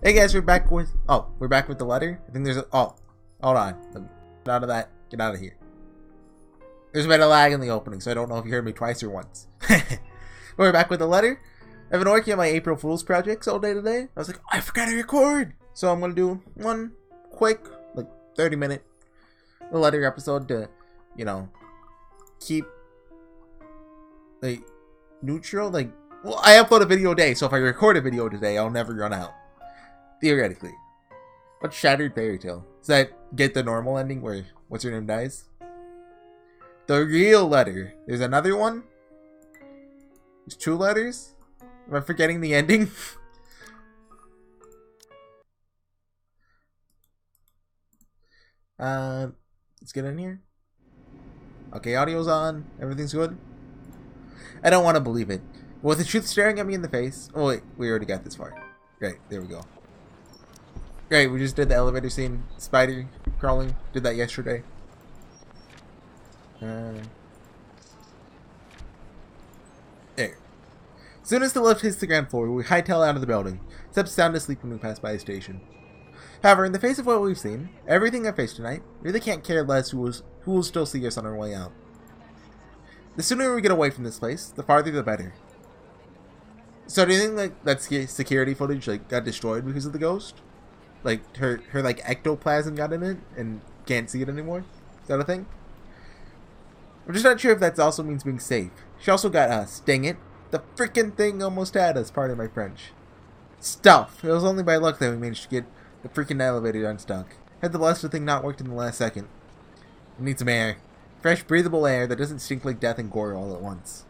Hey guys, we're back with the letter. I think there's a, hold on. Get out of that. Get out of here. There's been a lag in the opening, so I don't know if you heard me twice or once. We're back with the letter. I've been working on my April Fool's projects all day today. I was like, I forgot to record. So I'm going to do one quick, 30-minute letter episode to, keep, neutral. Well, I upload a video a day, so if I record a video today, I'll never run out. Theoretically. What's Shattered Fairy Tale? Does that get the normal ending where what's her name dies? The real letter. There's another one? There's 2 letters? Am I forgetting the ending? Let's get in here. Okay, audio's on. Everything's good. I don't want to believe it. With the truth staring at me in the face. Oh wait, we already got this far. Great, there we go. Great, we just did the elevator scene. Spider crawling. Did that yesterday. There. As soon as the lift hits the ground floor, we hightail out of the building. Except sound asleep when we pass by a station. However, in the face of what we've seen, everything I've faced tonight, we really can't care less who will still see us on our way out. The sooner we get away from this place, the farther the better. So do you think that security footage got destroyed because of the ghost? Her ectoplasm got in it and can't see it anymore? Is that a thing? I'm just not sure if that also means being safe. She also got us. Dang it. The freaking thing almost had us, pardon my French. Stuff. It was only by luck that we managed to get the freaking elevator unstuck. Had the blasted thing not worked in the last second. We need some air. Fresh, breathable air that doesn't stink like death and gore all at once.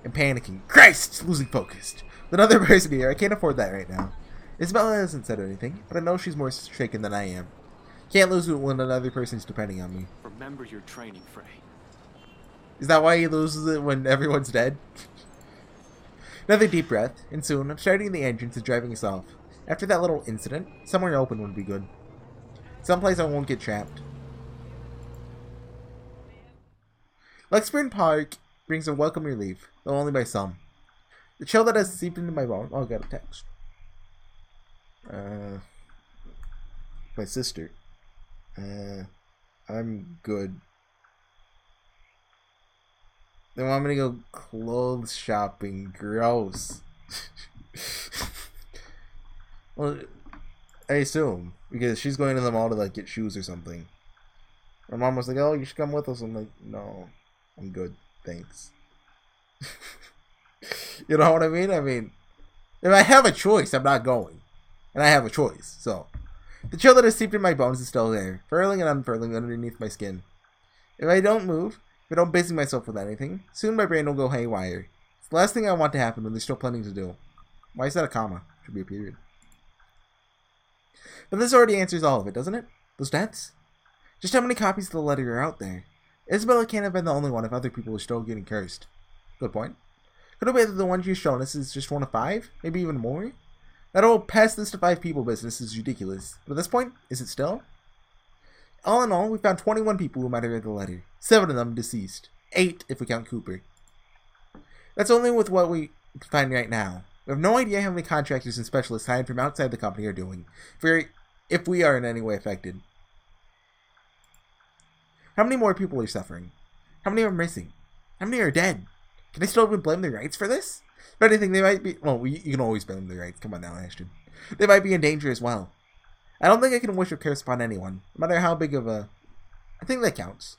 I'm panicking. Christ! Losing focus. With another person here, I can't afford that right now. Isabella hasn't said anything, but I know she's more shaken than I am. Can't lose when another person's depending on me. Remember your training, Frey. Is that why he loses it when everyone's dead? Another deep breath, and soon I'm starting the engines and driving us off. After that little incident, somewhere open would be good. Someplace I won't get trapped. Lexburn Park brings a welcome relief, though only by some. The chill that has seeped into my bones. Oh, I got a text. My sister. I'm good. They want me to go clothes shopping. Gross. Well, I assume. Because she's going to the mall to, get shoes or something. My mom was like, oh, you should come with us. I'm like, no. I'm good. Thanks. You know what I mean? I mean, if I have a choice, I'm not going. And I have a choice, so. The chill that has seeped in my bones is still there, furling and unfurling underneath my skin. If I don't move, if I don't busy myself with anything, soon my brain will go haywire. It's the last thing I want to happen when there's still plenty to do. Why is that a comma? Should be a period. But this already answers all of it, doesn't it? Those deaths? Just how many copies of the letter are out there? Isabella can't have been the only one if other people are still getting cursed. Good point. Could it be that the one you've shown us is just one of 5? Maybe even more? That whole pass this to 5 people business is ridiculous. But at this point, is it still? All in all, we found 21 people who might have read the letter. 7 of them deceased. 8 if we count Cooper. That's only with what we can find right now. We have no idea how many contractors and specialists hired from outside the company are doing. If we are in any way affected. How many more people are suffering? How many are missing? How many are dead? Can they still even blame their rights for this? If anything, they might be... Well, you can always blame their rights. Come on now, Ashton. They might be in danger as well. I don't think I can wish a curse upon anyone, no matter how big of a... I think that counts.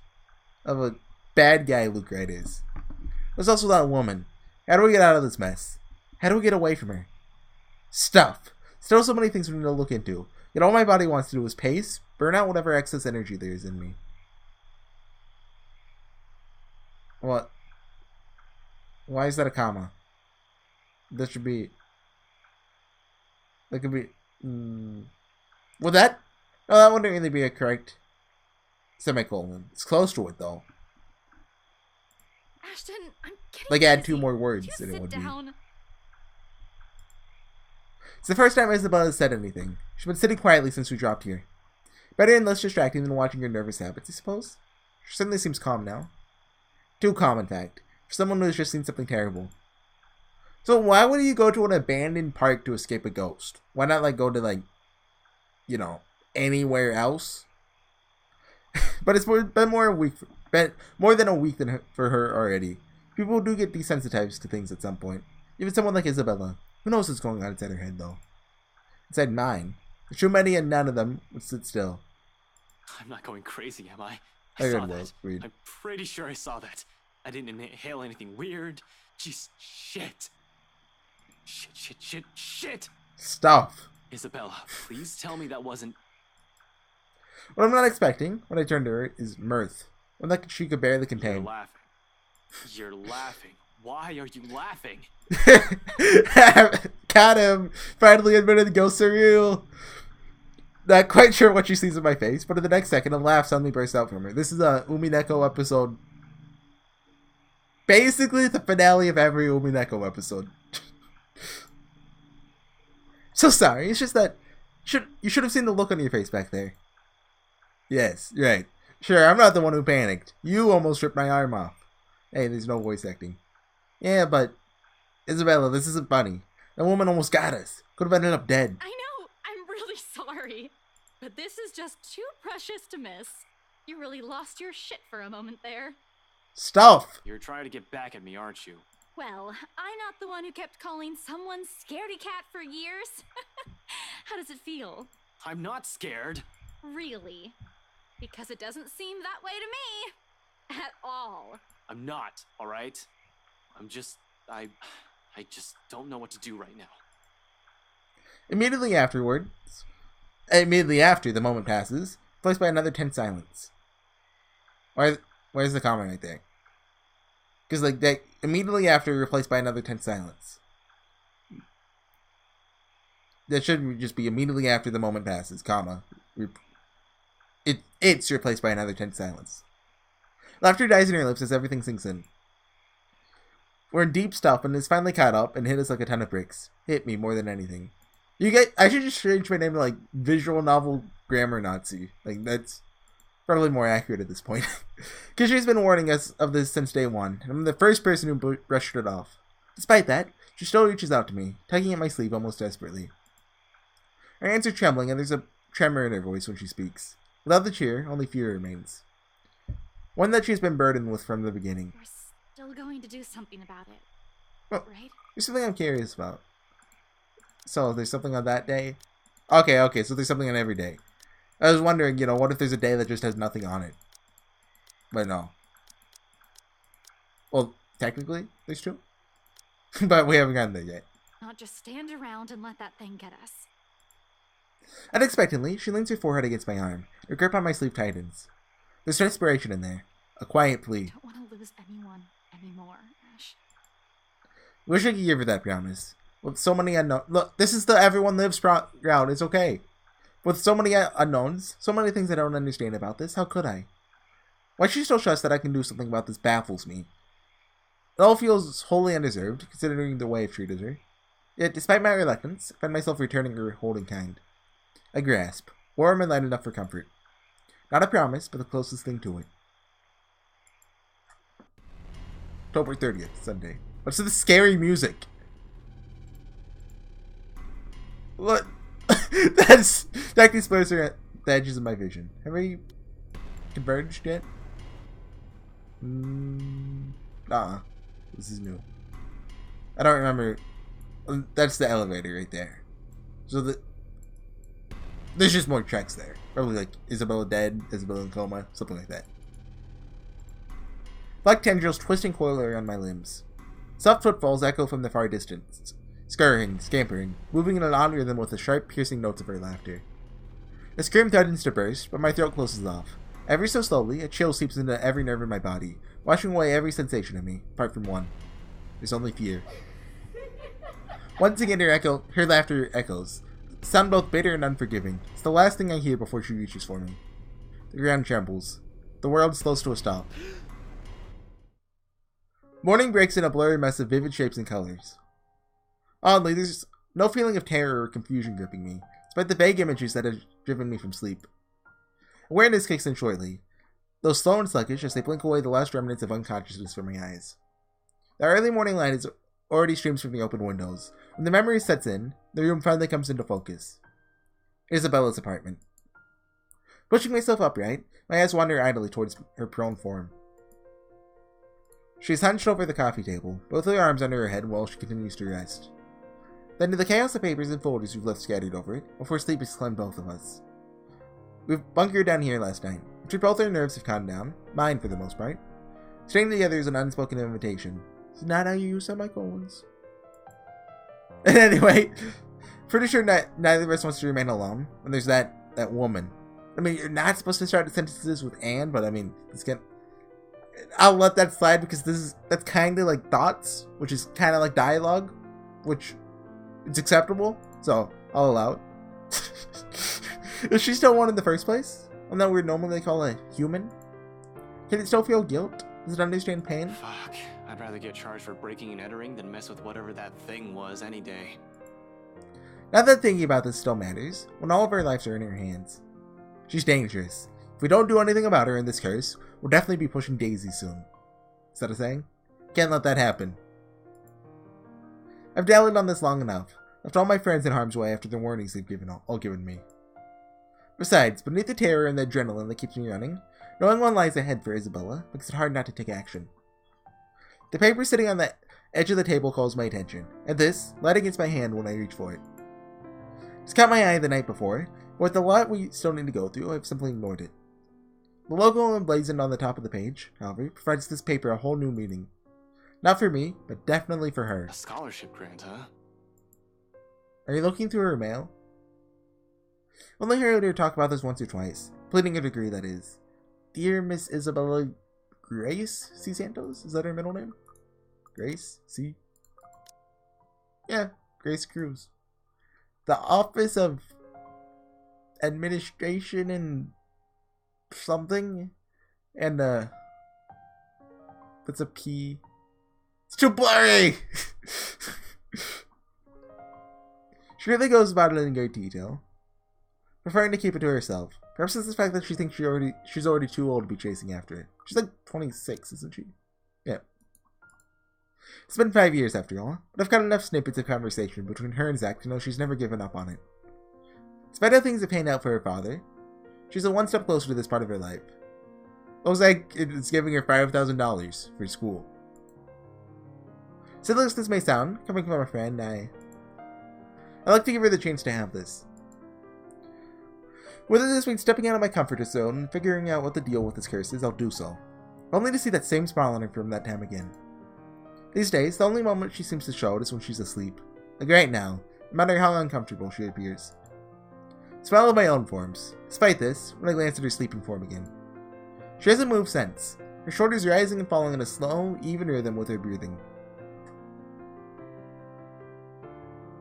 Of a bad guy Luke Wright is. There's also that woman. How do we get out of this mess? How do we get away from her? Stuff. Still so many things we need to look into. Yet all my body wants to do is pace, burn out whatever excess energy there is in me. What? Why is that a comma? That should be... That could be... Would that... No, that wouldn't really be a correct semicolon. It's close to it, though. Ashton, I'm getting add busy. 2 more words Just than it would sit down. be. It's the first time Isabella has said anything. She's been sitting quietly since we dropped here. Better and less distracting than watching her nervous habits, I suppose. She suddenly seems calm now. Too calm, in fact. For someone who has just seen something terrible. So why would you go to an abandoned park to escape a ghost? Why not like go to like, you know, anywhere else? But it's been more than a week for her already. People do get desensitized to things at some point. Even someone like Isabella. Who knows what's going on inside her head though? Inside mine. Too many and none of them would sit still. I'm not going crazy, am I? I saw that. Weird. I'm pretty sure I saw that. I didn't inhale anything weird. Just shit. Shit. Stuff. Isabella, please tell me that wasn't... What I'm not expecting when I turn to her is mirth. One that she could barely contain. You're laughing. Why are you laughing? Got him! Finally admitted the ghosts are real! Not quite sure what she sees in my face, but in the next second, a laugh suddenly bursts out from her. This is a Umineko episode. Basically, the finale of every Umineko episode. So sorry, it's just that you should have seen the look on your face back there. Yes, right. Sure, I'm not the one who panicked. You almost ripped my arm off. Hey, there's no voice acting. Yeah, but Isabella, this isn't funny. That woman almost got us. Could have ended up dead. I know. I'm really sorry. But this is just too precious to miss. You really lost your shit for a moment there. Stuff. You're trying to get back at me, aren't you? Well, I'm not the one who kept calling someone scaredy cat for years. How does it feel? I'm not scared. Really? Because it doesn't seem that way to me. At all. I'm not, alright? I just don't know what to do right now. Immediately after the moment passes, replaced by another tense silence. Where's the comment right there? Because like that immediately after replaced by another tense silence. That should just be immediately after the moment passes, comma. It's replaced by another tense silence. Laughter dies in her lips as everything sinks in. We're in deep stuff and it's finally caught up and hit us like a ton of bricks. Hit me more than anything. I should just change my name to like Visual Novel Grammar Nazi. Like that's probably more accurate at this point. Because she's been warning us of this since day one, and I'm the first person who brushed it off. Despite that, she still reaches out to me, tugging at my sleeve almost desperately. Her hands are trembling and there's a tremor in her voice when she speaks. Without the cheer, only fear remains. One that she's been burdened with from the beginning. We're still going to do something about it, well, right? There's something I'm curious about. So, there's something on that day? Okay, so there's something on every day. I was wondering, what if there's a day that just has nothing on it? But no. Well, technically, there's two. But we haven't gotten there yet. Not just stand around and let that thing get us. Unexpectedly, she leans her forehead against my arm. Her grip on my sleeve tightens. There's desperation in there. A quiet plea. I don't want to lose anyone anymore, Ash. Wish I could give her that promise. With so many unknowns. Look, this is the everyone lives route. It's okay. With so many unknowns, so many things I don't understand about this, how could I? Why she still trusts that I can do something about this baffles me. It all feels wholly undeserved, considering the way I've treated her. Yet, despite my reluctance, I find myself returning her holding kind. I grasp, warm and light enough for comfort. Not a promise, but the closest thing to it. October 30th, Sunday. What's this scary music? What? That explores the edges of my vision. Have we converged yet? This is new. I don't remember. That's the elevator right there. So there's just more tracks there. Probably like Isabella dead, Isabella in coma, something like that. Black tendrils twist and coil around my limbs. Soft footfalls echo from the far distance. Scurrying, scampering, moving in an odd rhythm with the sharp, piercing notes of her laughter. A scream threatens to burst, but my throat closes off. Ever so slowly, a chill seeps into every nerve in my body, washing away every sensation in me, apart from one. There's only fear. Once again, her laughter echoes. Sound both bitter and unforgiving. It's the last thing I hear before she reaches for me. The ground trembles. The world slows to a stop. Morning breaks in a blurry mess of vivid shapes and colors. Oddly, there's no feeling of terror or confusion gripping me, despite the vague images that have driven me from sleep. Awareness kicks in shortly, though slow and sluggish as they blink away the last remnants of unconsciousness from my eyes. The early morning light is already streams from the open windows. When the memory sets in, the room finally comes into focus. Isabella's apartment. Pushing myself upright, my eyes wander idly towards her prone form. She's hunched over the coffee table, both her arms under her head while she continues to rest. Then to the chaos of papers and folders we've left scattered over it, before sleep has claimed both of us. We've bunkered down here last night, which both our nerves have calmed down, mine for the most part. Staying together is an unspoken invitation. It's not how you use semicolons. And anyway, pretty sure neither of us wants to remain alone when there's that woman. I mean, you're not supposed to start the sentences with "and," but I mean, I'll let that slide because that's kind of like thoughts, which is kind of like dialogue, which it's acceptable, so I'll allow it. Is she still one in the first place? On that weird normally they call a human? Can it still feel guilt? Does it understand pain? Fuck. I'd rather get charged for breaking and entering than mess with whatever that thing was any day. Not that thinking about this still matters, when all of our lives are in her hands. She's dangerous. If we don't do anything about her in this curse, we'll definitely be pushing Daisy soon. Is that a saying? Can't let that happen. I've dallied on this long enough. Left all my friends in harm's way after the warnings they've all given me. Besides, beneath the terror and the adrenaline that keeps me running, knowing what lies ahead for Isabella makes it hard not to take action. The paper sitting on the edge of the table calls my attention, and this, light against my hand when I reach for it. It's caught my eye the night before, but with the lot we still need to go through, I've simply ignored it. The logo emblazoned on the top of the page, however, provides this paper a whole new meaning. Not for me, but definitely for her. A scholarship grant, huh? Are you looking through her mail? Only heard her talk about this once or twice, pleading a degree, that is. Dear Miss Isabella Grace C. Santos? Is that her middle name? Grace C. Yeah, Grace Cruz. The Office of Administration and something, and that's a P. It's too blurry. She really goes about it in great detail, preferring to keep it to herself. Perhaps it's the fact that she thinks she's already too old to be chasing after it. She's like 26, isn't she? Yeah. It's been 5 years after all, but I've got enough snippets of conversation between her and Zach to know she's never given up on it. Despite how things have panned out for her father, she's a one step closer to this part of her life. Looks like it's giving her $5,000 for school. Silly as this may sound, coming from a friend, I'd like to give her the chance to have this. Whether this means stepping out of my comfort zone and figuring out what the deal with this curse is, I'll do so. Only to see that same smile on her from that time again. These days, the only moment she seems to show it is when she's asleep. Like right now, no matter how uncomfortable she appears. Smile of my own forms. Despite this, when I glance at her sleeping form again. She hasn't moved since, her shoulders rising and falling in a slow, even rhythm with her breathing.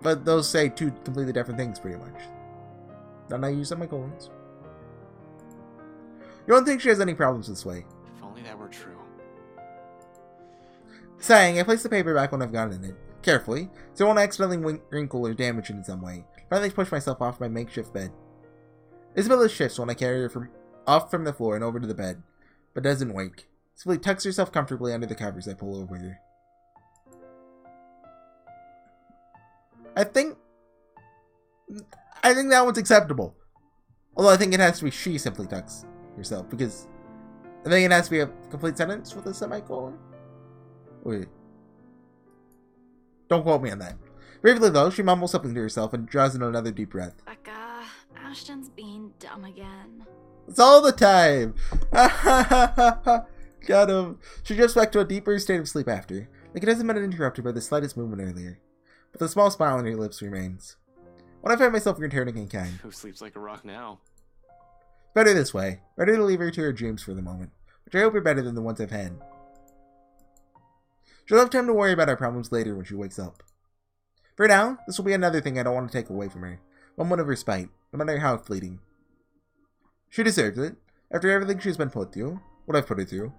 But those say two completely different things, pretty much. Not I use semicolons. You don't think she has any problems this way? If only that were true. Sighing, I place the paper back when I've gotten it, carefully, so I won't accidentally wrinkle or damage it in some way. Finally push myself off my makeshift bed. Isabella shifts when I carry her off from the floor and over to the bed, but doesn't wake. Simply tucks herself comfortably under the covers I pull over her. I think that one's acceptable. Although I think it has to be she simply tucks herself, because I think it has to be a complete sentence with a semicolon. Wait. Don't quote me on that. Bravely though, she mumbles something to herself and draws in another deep breath. Becca, Ashton's being dumb again. It's all the time! Got him. She drifts back to a deeper state of sleep after, like it hasn't been interrupted by the slightest movement earlier. But the small smile on her lips remains. When I find myself returning in kind. Who sleeps like a rock now? Better this way. Better to leave her to her dreams for the moment, which I hope are better than the ones I've had. She'll have time to worry about our problems later when she wakes up. For now, this will be another thing I don't want to take away from her. One of respite, no matter how fleeting. She deserves it, after everything she's been put through, what I've put her through.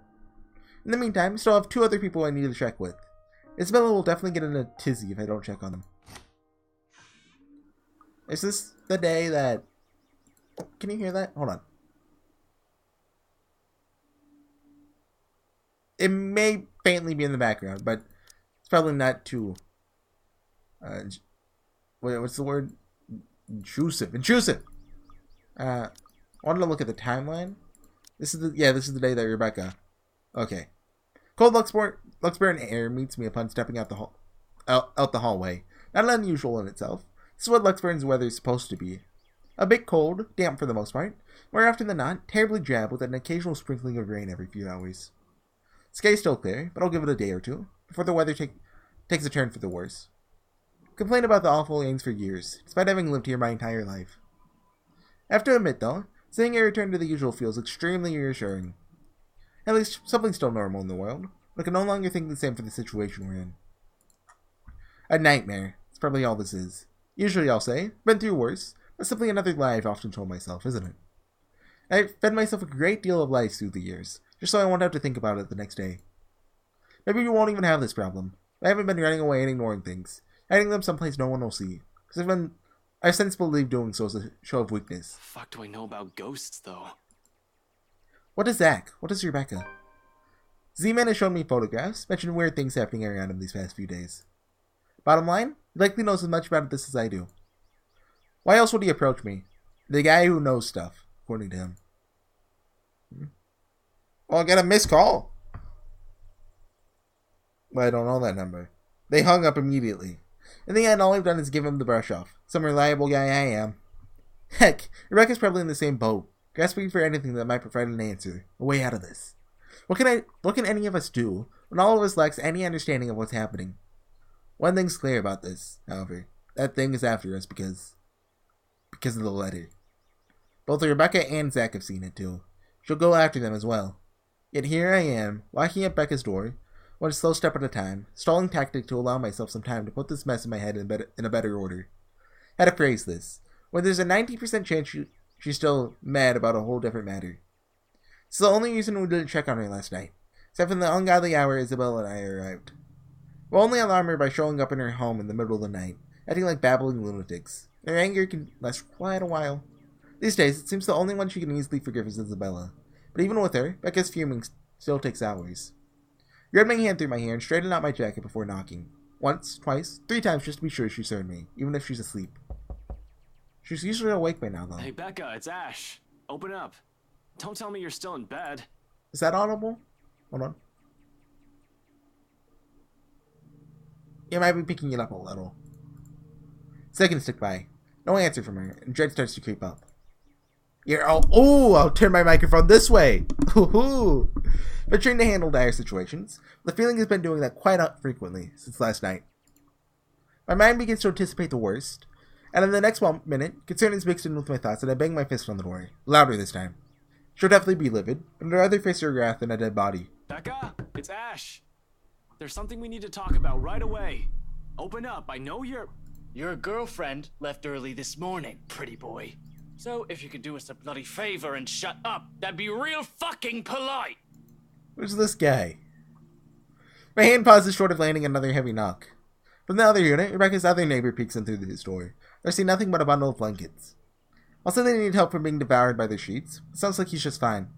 In the meantime, I still have 2 other people I need to check with. Isabella will definitely get in a tizzy if I don't check on them. Is this the day that... Oh, can you hear that? Hold on. It may faintly be in the background, but it's probably not too, wait, what's the word? Intrusive. I wanted to look at the timeline. This is the day that Rebecca. Okay. Cold Luxburn air meets me upon stepping out the hallway. Not unusual in itself. This is what Luxburn's weather is supposed to be. A bit cold, damp for the most part. More often than not, terribly drab with an occasional sprinkling of rain every few hours. Sky's still clear, but I'll give it a day or two before the weather takes a turn for the worse. Complained about the awful rains for years, despite having lived here my entire life. I have to admit, though, seeing a return to the usual feels extremely reassuring. At least, something's still normal in the world, but I can no longer think the same for the situation we're in. A nightmare. That's probably all this is. Usually I'll say, been through worse, but simply another lie I've often told myself, isn't it? I've fed myself a great deal of lies through the years, just so I won't have to think about it the next day. Maybe you won't even have this problem. I haven't been running away and ignoring things, hiding them someplace no one will see, because I've since believed doing so is a show of weakness. The fuck do I know about ghosts, though? What is Zach? What is Rebecca? Z-Man has shown me photographs, mentioning weird things happening around him these past few days. Bottom line, he likely knows as much about this as I do. Why else would he approach me? The guy who knows stuff, according to him. Well, I got a missed call. But I don't know that number. They hung up immediately. In the end, all I've done is give him the brush off. Some reliable guy I am. Heck, Rebecca's probably in the same boat, grasping for anything that might provide an answer, a way out of this. What can any of us do when all of us lacks any understanding of what's happening? One thing's clear about this, however. That thing is after us because of the letter. Both Rebecca and Zach have seen it too. She'll go after them as well. Yet here I am, walking at Becca's door, one slow step at a time, stalling tactic to allow myself some time to put this mess in my head in a better order. How to phrase this? When there's a 90% chance she's still mad about a whole different matter. It's the only reason we didn't check on her last night, except for the ungodly hour Isabel and I arrived. We'll only alarm her by showing up in her home in the middle of the night, acting like babbling lunatics. Her anger can last quite a while. These days, it seems the only one she can easily forgive is Isabella. But even with her, Becca's fuming still takes hours. Grabbed my hand through my hair and straightened out my jacket before knocking. Once, twice, 3 times just to be sure she's heard me, even if she's asleep. She's usually awake by now, though. Hey, Becca, it's Ash. Open up. Don't tell me you're still in bed. Is that audible? Hold on. You might be picking it up a little. Seconds tick by. No answer from her, and dread starts to creep up. I'll turn my microphone this way. Ooh. Been trained to handle dire situations. The feeling has been doing that quite frequently since last night. My mind begins to anticipate the worst, and in the next minute, concern is mixed in with my thoughts, and I bang my fist on the door. Louder this time. She'll definitely be livid, but I'd rather face her wrath than a dead body. Becca, it's Ash. There's something we need to talk about right away. Open up. I know Your girlfriend left early this morning, pretty boy. So if you could do us a bloody favor and shut up, that'd be real fucking polite. Who's this guy? My hand pauses short of landing another heavy knock. From the other unit, Rebecca's other neighbor peeks in through his door. I see nothing but a bundle of blankets. I'll say they need help from being devoured by their sheets. It sounds like he's just fine.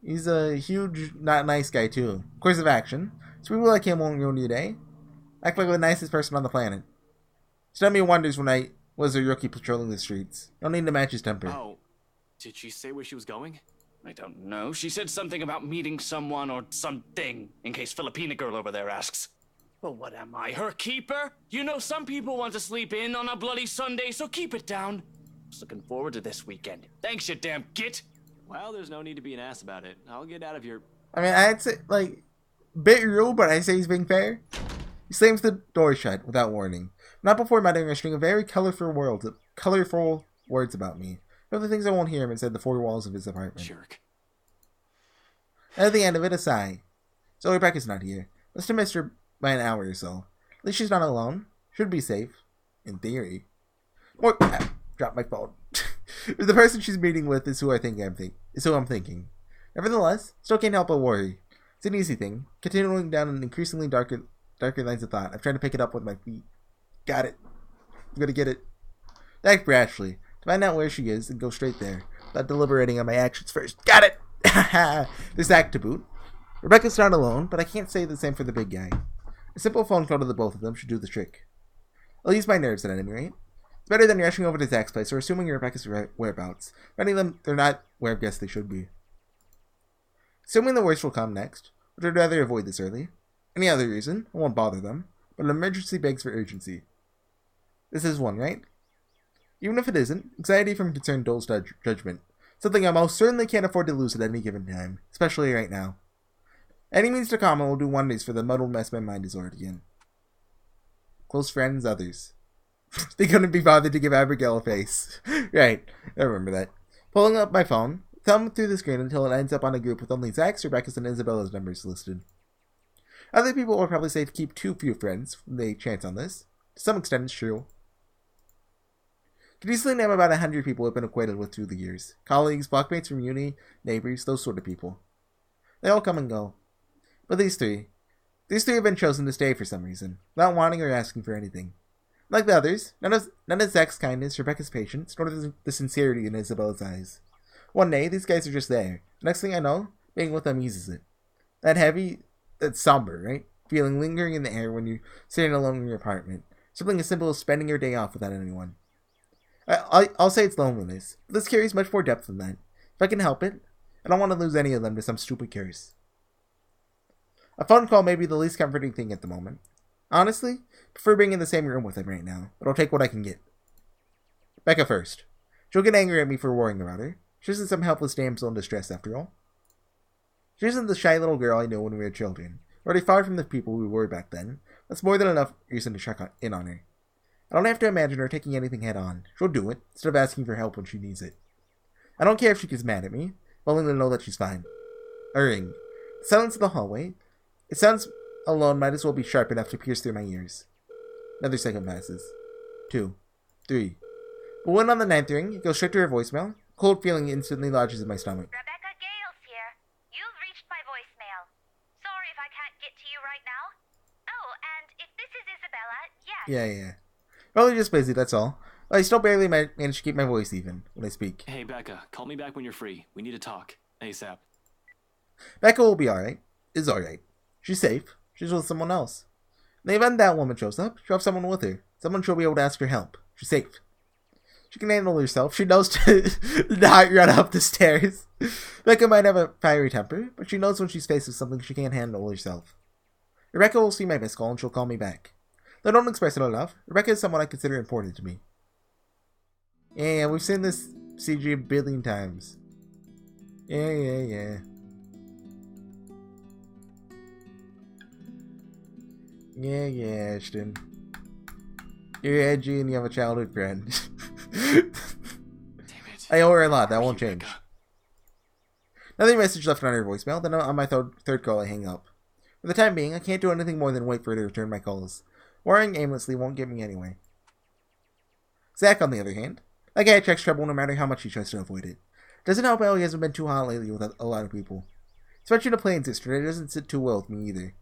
He's a huge, not nice guy too. Course of action. So people like him won't ruin your day. Act like the nicest person on the planet. It's done me wonders when I was a rookie patrolling the streets. No need to match his temper. Oh, did she say where she was going? I don't know. She said something about meeting someone or something, in case Filipina girl over there asks. Well, what am I, her keeper? You know some people want to sleep in on a bloody Sunday, so keep it down. Just looking forward to this weekend. Thanks, you damn git. Well, there's no need to be an ass about it. I'll get out of your... I mean, I'd say, bit rude, but I say he's being fair. He slams the door shut without warning. Not before muttering a string of very colorful words about me. Other things I won't hear him inside the 4 walls of his apartment. Jerk. And at the end of it, a sigh. So Rebecca's not here. Must have missed her by an hour or so. At least she's not alone. Should be safe. In theory. Or drop my phone. The person she's meeting with is who I'm thinking. Nevertheless, still can't help but worry. It's an easy thing. Continuing down an increasingly darker lines of thought. I'm trying to pick it up with my feet. Got it. I'm gonna get it. Back for Ashley. To find out where she is and go straight there. Without deliberating on my actions first. Got it! This act to boot. Rebecca's not alone, but I can't say the same for the big guy. A simple phone call to the both of them should do the trick. I'll use my nerves at any rate. It's better than rushing over to Zach's place or assuming Rebecca's whereabouts. Finding them, they're not where I guess they should be. Assuming the worst will come next, which I'd rather avoid this early. Any other reason, I won't bother them, but an emergency begs for urgency. This is one, right? Even if it isn't, anxiety from concern dulls judgment. Something I most certainly can't afford to lose at any given time, especially right now. Any means to calm will do wonders for the muddled mess my mind is already in. Close friends, others. They couldn't be bothered to give Abigail a face. Right, I remember that. Pulling up my phone, thumb through the screen until it ends up on a group with only Zach's, Rebecca's, and Isabella's numbers listed. Other people will probably say to keep too few friends when they chance on this. To some extent, it's true. Could easily name about 100 people I've been acquainted with through the years. Colleagues, blockmates from uni, neighbors, those sort of people. They all come and go. But these three have been chosen to stay for some reason, without wanting or asking for anything. Like the others, none of Zach's kindness, Rebecca's patience, nor the sincerity in Isabella's eyes. One day, these guys are just there. The next thing I know, being with them eases it. That heavy, that somber, right? Feeling lingering in the air when you're sitting alone in your apartment. Something as simple as spending your day off without anyone. I'll say it's loneliness, but this carries much more depth than that. If I can help it, I don't want to lose any of them to some stupid curse. A phone call may be the least comforting thing at the moment. Honestly, I prefer being in the same room with him right now, but I'll take what I can get. Becca first. She'll get angry at me for worrying about her. She isn't some helpless damsel in distress, after all. She isn't the shy little girl I knew when we were children. We're already far from the people we were back then. That's more than enough reason to check in on her. I don't have to imagine her taking anything head on. She'll do it, instead of asking for help when she needs it. I don't care if she gets mad at me, willing to know that she's fine. A ring. The silence of the hallway. It sounds alone might as well be sharp enough to pierce through my ears. Another second passes. 2. 3. But when on the 9th ring, it goes straight to her voicemail. A cold feeling instantly lodges in my stomach. Rebecca Gales here. You've reached my voicemail. Sorry if I can't get to you right now. Oh, and if this is Isabella, yes. Yeah. Probably just busy, that's all. I still barely manage to keep my voice even when I speak. Hey, Becca, call me back when you're free. We need to talk. ASAP. Becca will be alright. Is alright. She's safe. She's with someone else. In the event that woman shows up, she'll have someone with her. Someone she'll be able to ask for help. She's safe. She can handle herself. She knows to not run up the stairs. Becca might have a fiery temper, but she knows when she's faced with something she can't handle herself. Rebecca will see my missed call and she'll call me back. Though I don't express it enough, Rebecca is someone I consider important to me. Yeah, we've seen this CG a billion times. Yeah. Yeah, Ashton. You're edgy and you have a childhood friend. Damn it. I owe her a lot, that won't change. Another message left on her voicemail, then on my third call I hang up. For the time being, I can't do anything more than wait for her to return my calls. Worrying aimlessly won't get me anywhere. Zach, on the other hand, that guy checks trouble no matter how much he tries to avoid it. Doesn't help how he hasn't been too hot lately with a lot of people. Especially the Plains yesterday doesn't sit too well with me either.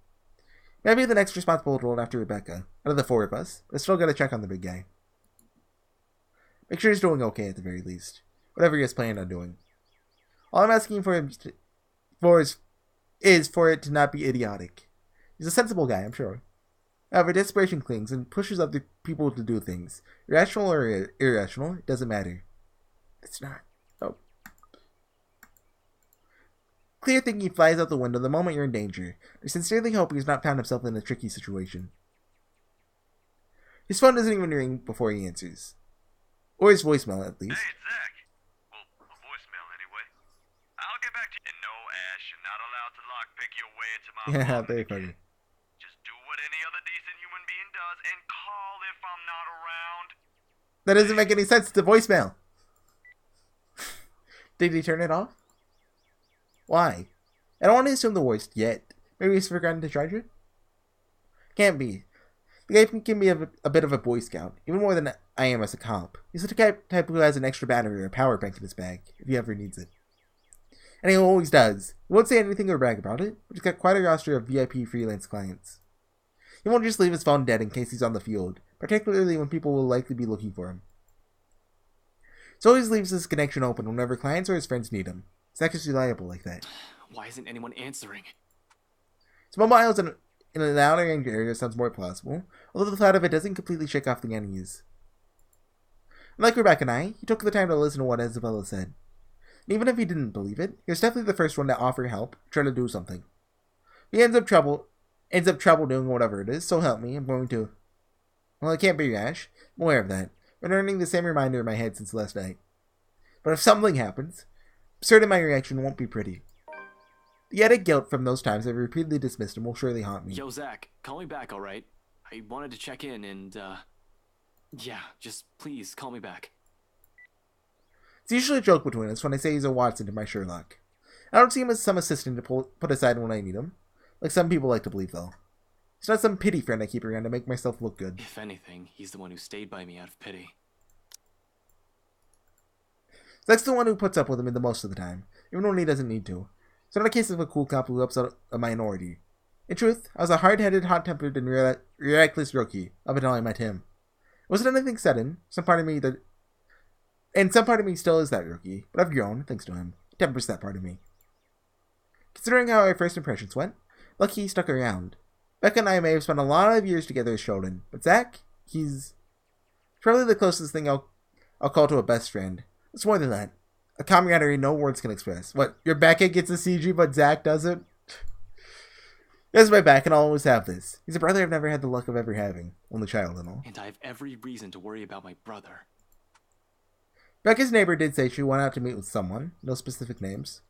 Maybe the next responsible role after Rebecca, out of the 4 of us, but I still gotta check on the big guy. Make sure he's doing okay at the very least. Whatever he has planned on doing. All I'm asking for him is for it to not be idiotic. He's a sensible guy, I'm sure. However, desperation clings and pushes other people to do things. Irrational or irrational, it doesn't matter. It's not. Oh. Clear thinking flies out the window the moment you're in danger. I sincerely hope he has not found himself in a tricky situation. His phone doesn't even ring before he answers. Or his voicemail, at least. Hey, it's Zach. Well, a voicemail anyway. I'll get back to you. And no, Ash, you're not allowed to lockpick your way into my Yeah, apartment very again. funny. Just do what any other decent human being does and call if I'm not around. That doesn't make any sense. It's a voicemail. Did he turn it off? Why? I don't want to assume the worst yet. Maybe he's forgotten to charge it? Can't be. The guy can be a bit of a Boy Scout, even more than I am as a cop. He's the type who has an extra battery or a power bank in his bag, if he ever needs it. And he always does. He won't say anything or brag about it, but he's got quite a roster of VIP freelance clients. He won't just leave his phone dead in case he's on the field, particularly when people will likely be looking for him. So he always leaves his connection open whenever clients or his friends need him. Zach is reliable like that. Why isn't anyone answering? His mobile in an outer range area sounds more plausible, although the thought of it doesn't completely shake off the unease. Like Rebecca and I, he took the time to listen to what Isabella said. And even if he didn't believe it, he was definitely the first one to offer help, try to do something. He ends up trouble doing whatever it is, so help me, I'm going to... Well, I can't be rash, I'm aware of that. Been earning the same reminder in my head since last night. But if something happens, I'm certain my reaction won't be pretty. The added guilt from those times I've repeatedly dismissed him will surely haunt me. Yo, Zach, call me back, alright? I wanted to check in and, yeah, just please call me back. It's usually a joke between us when I say he's a Watson to my Sherlock. I don't see him as some assistant to put aside when I need him, like some people like to believe, though. He's not some pity friend I keep around to make myself look good. If anything, he's the one who stayed by me out of pity. Zach's the one who puts up with him the most of the time, even when he doesn't need to. It's not a case of a cool cop who upset a minority. In truth, I was a hard-headed, hot-tempered, and reckless rookie up until I met him. It wasn't anything sudden. Some part of me still is that rookie, but I've grown, thanks to him. He tempers that part of me. Considering how our first impressions went, lucky he stuck around. Becca and I may have spent a lot of years together as Shonen, but Zach, he's probably the closest thing I'll call to a best friend. It's more than that. A camaraderie no words can express. What, your Becca gets a CG but Zach doesn't? He has my back and I'll always have this. He's a brother I've never had the luck of ever having. Only child and all. And I have every reason to worry about my brother. Becca's neighbor did say she went out to meet with someone. No specific names.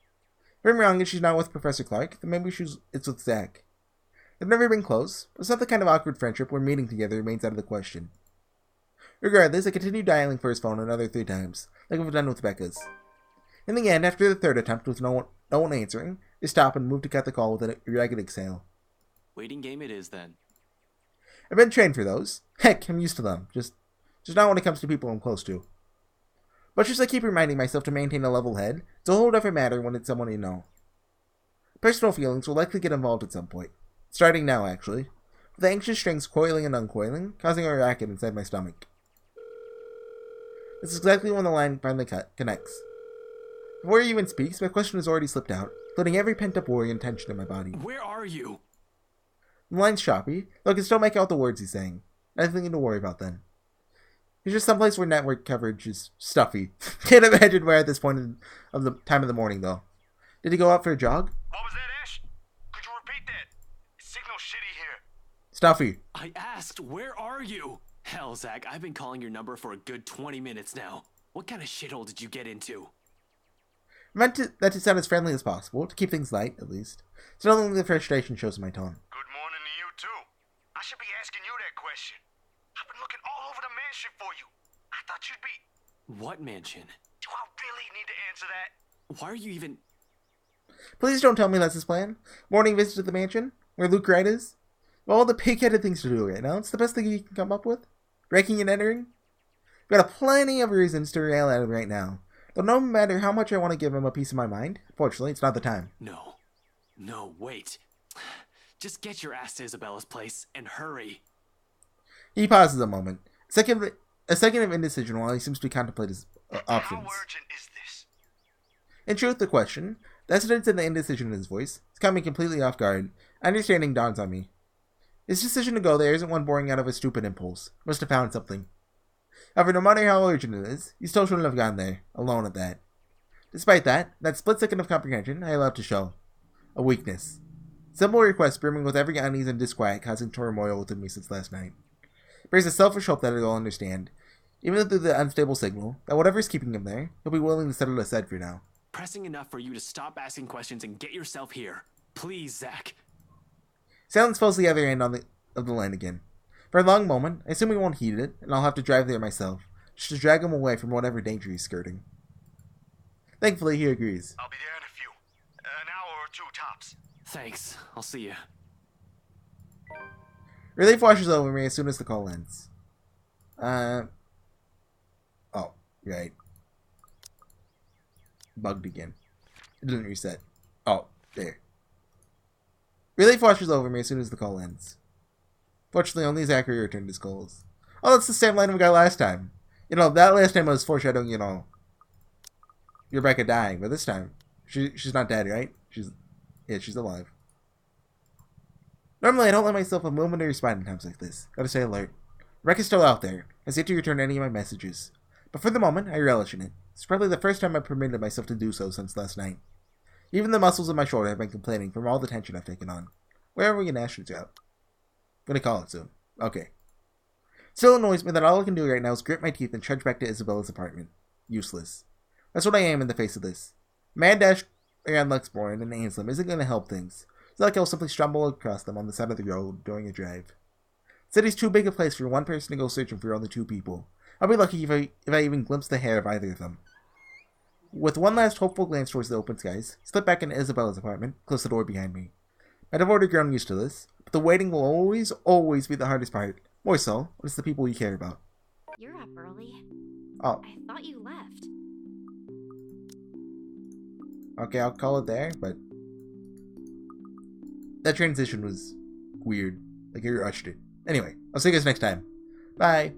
If I'm wrong and she's not with Professor Clark, then maybe it's with Zach. They've never been close, but it's not the kind of awkward friendship where meeting together remains out of the question. Regardless, I continued dialing for his phone another 3 times, like I've done with Becca's. In the end, after the 3rd attempt with no one answering, they stopped and moved to cut the call with an ragged exhale. Waiting game it is, then. I've been trained for those. Heck, I'm used to them. Just not when it comes to people I'm close to. Much as I keep reminding myself to maintain a level head, it's a whole different matter when it's someone you know. Personal feelings will likely get involved at some point. Starting now, actually. With the anxious strings coiling and uncoiling, causing a racket inside my stomach. This is exactly when the line finally connects. Before he even speaks, my question has already slipped out, including every pent-up worry and tension in my body. Where are you? The line's choppy, though I can still make out the words he's saying. Nothing to worry about then. He's just someplace where network coverage is stuffy. Can't imagine where at this point of the time of the morning, though. Did he go out for a jog? What was that, Ash? Could you repeat that? Signal shitty here. Stuffy. I asked, where are you? Hell, Zach, I've been calling your number for a good 20 minutes now. What kind of shithole did you get into? I meant that to sound as friendly as possible, to keep things light, at least. So not only the frustration shows in my tone. Good morning to you, too. I should be asking you that question. I've been looking all over the mansion for you. I thought you'd be... What mansion? Do I really need to answer that? Why are you even... Please don't tell me that's his plan. Morning visit to the mansion, where Luke Wright is. Of all the pig-headed things to do right now, it's the best thing he can come up with. Breaking and entering. We've got plenty of reasons to rail at him right now. Though no matter how much I want to give him a piece of my mind, fortunately, it's not the time. No, wait. Just get your ass to Isabella's place, and hurry. He pauses a moment. A second of indecision while he seems to contemplate his options. How urgent is this? In truth, the question, the hesitance and the indecision in his voice, is caught me completely off guard. Understanding dawns on me. His decision to go there isn't one born out of a stupid impulse. Must have found something. However, no matter how urgent it is, he still shouldn't have gone there, alone at that. Despite that split second of comprehension I allowed to show. A weakness. Simple request brimming with every unease and disquiet causing turmoil within me since last night. It brings a selfish hope that he'll understand, even through the unstable signal, that whatever's keeping him there, he'll be willing to set it aside for now. Pressing enough for you to stop asking questions and get yourself here. Please, Zach. Silence falls the other end of the line again. For a long moment, I assume he won't heed it, and I'll have to drive there myself, just to drag him away from whatever danger he's skirting. Thankfully, he agrees. I'll be there in a few. An hour or 2 tops. Thanks. I'll see you. Relief washes over me as soon as the call ends. Oh, right. Bugged again. It didn't reset. Oh, there. Relief washes over me as soon as the call ends. Fortunately, only Zachary returned his calls. Oh, that's the same line we got last time. That last time was foreshadowing, Rebecca dying, but this time, she's not dead, right? She's alive. Normally, I don't let myself a moment to respond in times like this. Gotta stay alert. Wreck is still out there. I yet to return any of my messages. But for the moment, I relish in it. It's probably the first time I've permitted myself to do so since last night. Even the muscles in my shoulder have been complaining from all the tension I've taken on. Where are we in Ashton's out? Gonna call it soon. Okay. Still annoys me that all I can do right now is grit my teeth and trudge back to Isabella's apartment. Useless. That's what I am in the face of this. Mad dash around Luxborn and Ainslam isn't gonna help things. It's like I'll simply stumble across them on the side of the road during a drive. City's too big a place for one person to go searching for only two people. I'll be lucky if I even glimpse the hair of either of them. With one last hopeful glance towards the open skies, slip back into Isabella's apartment, close the door behind me. I'd have already grown used to this, but the waiting will always be the hardest part. More so, when it's the people you care about. You're up early. Oh. I thought you left. Okay, I'll call it there, but that transition was weird. Like, you rushed it. Anyway, I'll see you guys next time. Bye.